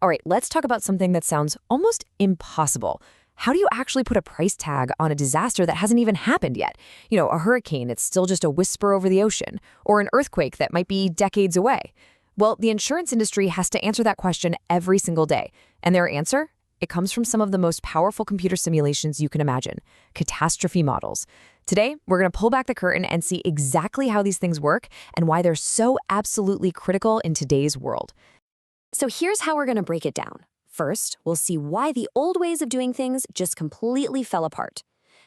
All right, let's talk about something that sounds almost impossible. How do you actually put a price tag on a disaster that hasn't even happened yet? A hurricane that's still just a whisper over the ocean, or an earthquake that might be decades away. Well, the insurance industry has to answer that question every single day. And their answer? It comes from some of the most powerful computer simulations you can imagine, catastrophe models. Today, we're going to pull back the curtain and see exactly how these things work and why they're so absolutely critical in today's world. So here's how we're going to break it down. First, we'll see why the old ways of doing things just completely fell apart.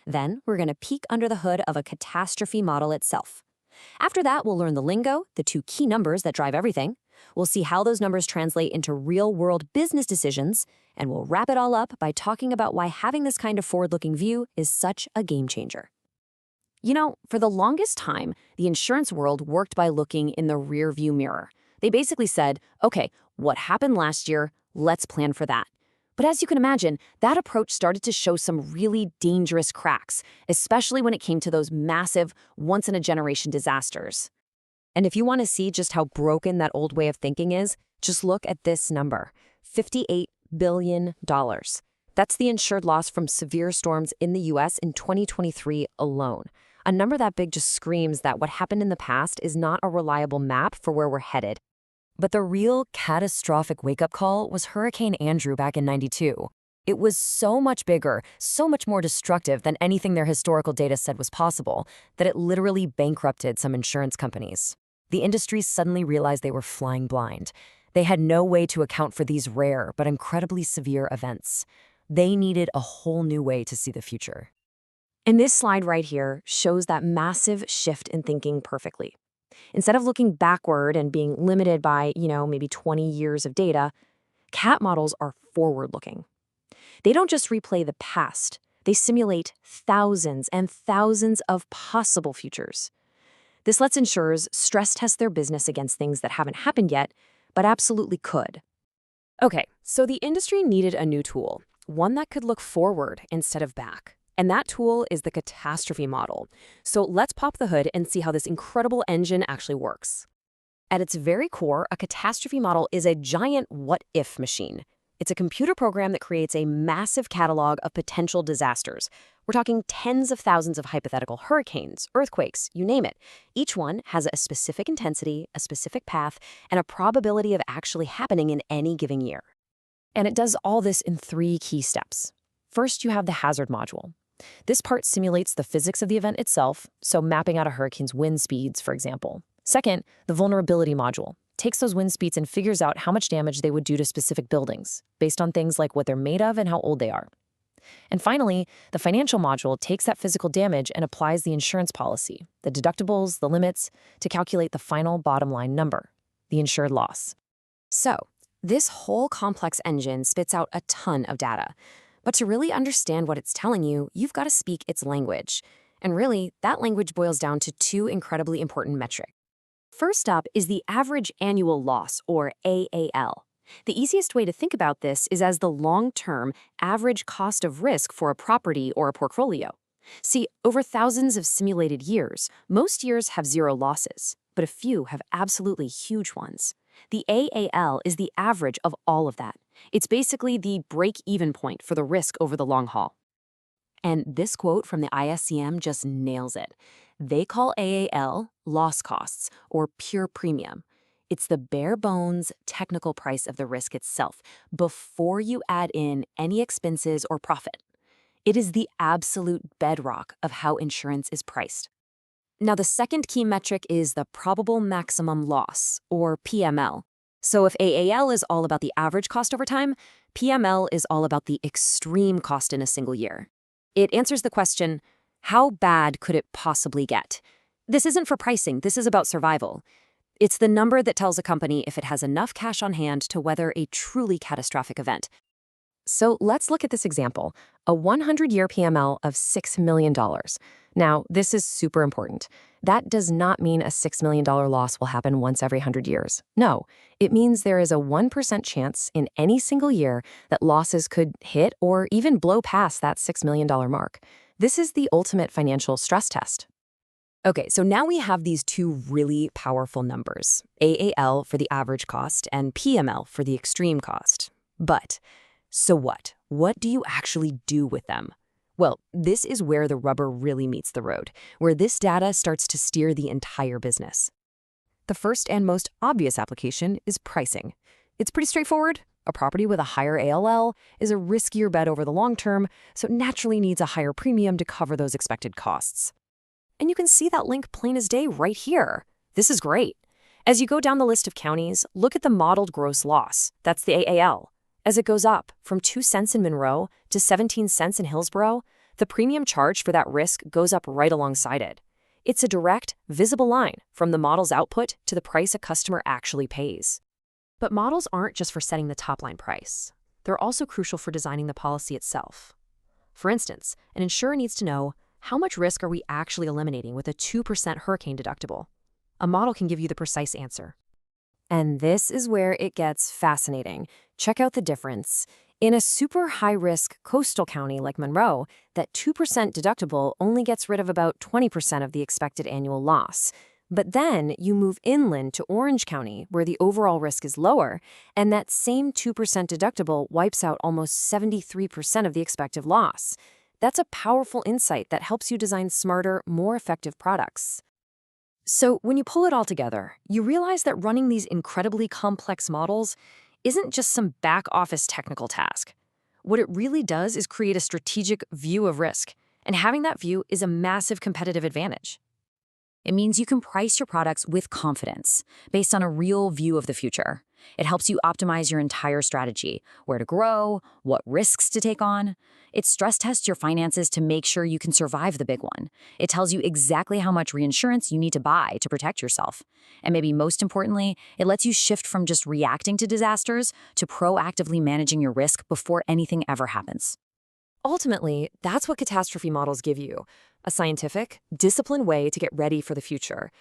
Then, we're going to peek under the hood of a catastrophe model itself. After that, we'll learn the lingo, the two key numbers that drive everything. We'll see how those numbers translate into real-world business decisions, and we'll wrap it all up by talking about why having this kind of forward-looking view is such a game changer. For the longest time, the insurance world worked by looking in the rear-view mirror. They basically said, okay, what happened last year? Let's plan for that. But as you can imagine, that approach started to show some really dangerous cracks, especially when it came to those massive, once-in-a-generation disasters. And if you want to see just how broken that old way of thinking is, just look at this number, $58 billion. That's the insured loss from severe storms in the U.S. in 2023 alone. A number that big just screams that what happened in the past is not a reliable map for where we're headed. But the real catastrophic wake-up call was Hurricane Andrew back in '92. It was so much bigger, so much more destructive than anything their historical data said was possible, that it literally bankrupted some insurance companies. The industry suddenly realized they were flying blind. They had no way to account for these rare but incredibly severe events. They needed a whole new way to see the future. And this slide right here shows that massive shift in thinking perfectly. Instead of looking backward and being limited by, maybe 20 years of data, CAT models are forward-looking. They don't just replay the past, they simulate thousands and thousands of possible futures. This lets insurers stress test their business against things that haven't happened yet, but absolutely could. Okay, so the industry needed a new tool, one that could look forward instead of back. And that tool is the catastrophe model. So let's pop the hood and see how this incredible engine actually works. At its very core, a catastrophe model is a giant what-if machine. It's a computer program that creates a massive catalog of potential disasters. We're talking tens of thousands of hypothetical hurricanes, earthquakes, you name it. Each one has a specific intensity, a specific path, and a probability of actually happening in any given year. And it does all this in 3 key steps. First, you have the hazard module. This part simulates the physics of the event itself, so mapping out a hurricane's wind speeds, for example. Second, the vulnerability module takes those wind speeds and figures out how much damage they would do to specific buildings, based on things like what they're made of and how old they are. And finally, the financial module takes that physical damage and applies the insurance policy, the deductibles, the limits, to calculate the final bottom line number, the insured loss. So, this whole complex engine spits out a ton of data. But to really understand what it's telling you, you've got to speak its language. And really, that language boils down to 2 incredibly important metrics. First up is the average annual loss, or AAL. The easiest way to think about this is as the long-term average cost of risk for a property or a portfolio. See, over thousands of simulated years, most years have 0 losses, but a few have absolutely huge ones. The AAL is the average of all of that. It's basically the break-even point for the risk over the long haul. And this quote from the ISCM just nails it. They call AAL loss costs, or pure premium. It's the bare-bones technical price of the risk itself, before you add in any expenses or profit. It is the absolute bedrock of how insurance is priced. Now, the second key metric is the probable maximum loss, or PML. So if AAL is all about the average cost over time, PML is all about the extreme cost in a single year. It answers the question, how bad could it possibly get? This isn't for pricing, this is about survival. It's the number that tells a company if it has enough cash on hand to weather a truly catastrophic event. So let's look at this example, a 100-year PML of $6 million. Now, this is super important. That does not mean a $6 million loss will happen once every 100 years. No, it means there is a 1% chance in any single year that losses could hit or even blow past that $6 million mark. This is the ultimate financial stress test. Okay, so now we have these 2 really powerful numbers, AAL for the average cost and PML for the extreme cost. But, so what? What do you actually do with them? Well, this is where the rubber really meets the road, where this data starts to steer the entire business. The first and most obvious application is pricing. It's pretty straightforward. A property with a higher ALL is a riskier bet over the long term, so it naturally needs a higher premium to cover those expected costs. And you can see that link plain as day right here. This is great. As you go down the list of counties, look at the modeled gross loss. That's the AAL. As it goes up from 2 cents in Monroe to 17 cents in Hillsborough, the premium charged for that risk goes up right alongside it. It's a direct, visible line from the model's output to the price a customer actually pays. But models aren't just for setting the top-line price. They're also crucial for designing the policy itself. For instance, an insurer needs to know, how much risk are we actually eliminating with a 2% hurricane deductible? A model can give you the precise answer. And this is where it gets fascinating. Check out the difference. In a super high-risk coastal county like Monroe, that 2% deductible only gets rid of about 20% of the expected annual loss. But then you move inland to Orange County, where the overall risk is lower, and that same 2% deductible wipes out almost 73% of the expected loss. That's a powerful insight that helps you design smarter, more effective products. So when you pull it all together, you realize that running these incredibly complex models isn't just some back-office technical task. What it really does is create a strategic view of risk, and having that view is a massive competitive advantage. It means you can price your products with confidence, based on a real view of the future. It helps you optimize your entire strategy, where to grow, what risks to take on. It stress tests your finances to make sure you can survive the big one. It tells you exactly how much reinsurance you need to buy to protect yourself. And maybe most importantly, it lets you shift from just reacting to disasters to proactively managing your risk before anything ever happens. Ultimately, that's what catastrophe models give you, a scientific, disciplined way to get ready for the future.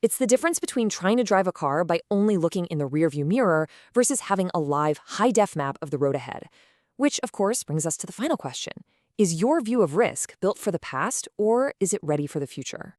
It's the difference between trying to drive a car by only looking in the rearview mirror versus having a live, high-def map of the road ahead. Which, of course, brings us to the final question. Is your view of risk built for the past, or is it ready for the future?